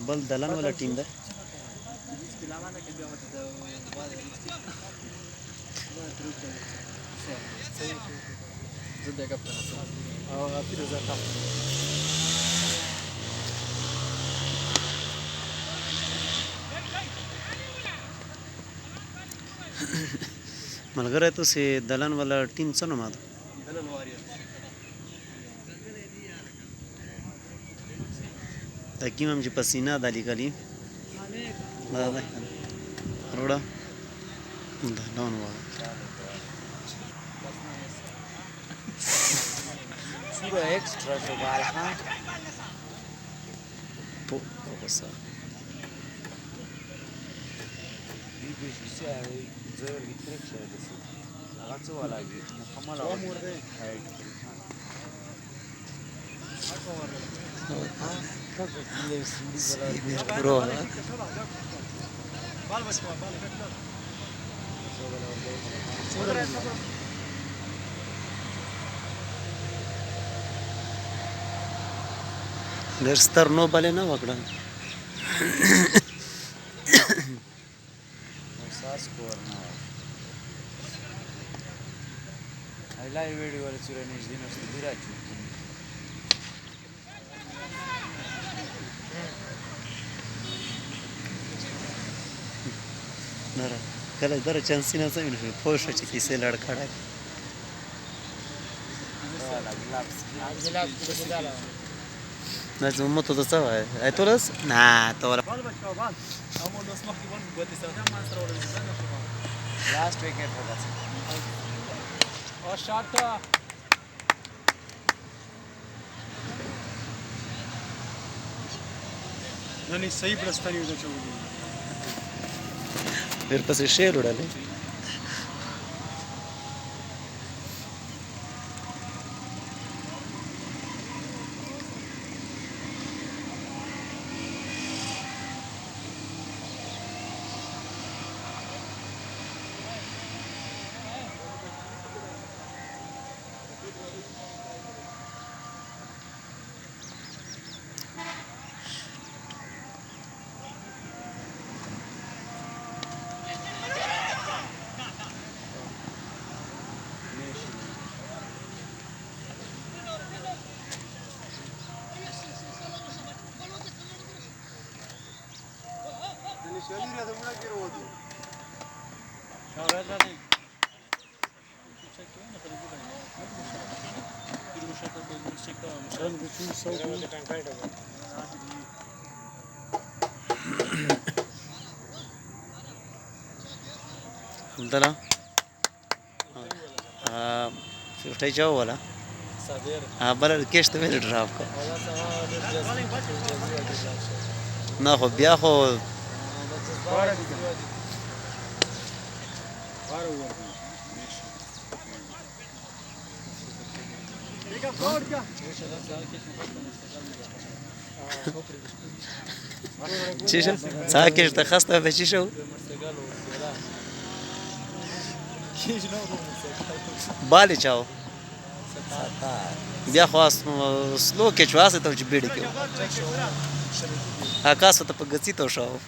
बल दलन वाला टीम ده ملګری ته سي دلن والا ټیم څه نوم ده دلن واریر تکیم هم چې پسینه د لیکلي دا ده روړه دلن والا Sura extra شغال ها پوسه بیشتر زور ویترک شده است. لغت سوال آگی مکمل آورده. برو ډېر ستر نو بلې نه وکړه اساس کور نه ایلای ویډیو ول چیرې نږدې نشته دی راځي نره کله در چانسی نه زمين شو پوه شو چې کیسه لړ کړه نه زموږ ته څه وای اې تورس نه تور لاست ویکټ होगा और शॉट नहीं सही प्रस्ताव होता चाहिए फिर पसे शेर उड़ाले Abdallah फिफ्टी जाओ वाला हाँ बल केश तो मेरे ड्राफ का ना हो ब्याह हो چیشه ساکش تخصص به چی شو بالي چاو بیا خواست سلو کې چواسه ته چې بیړې کې ها کاسه ته په غڅی ته شاو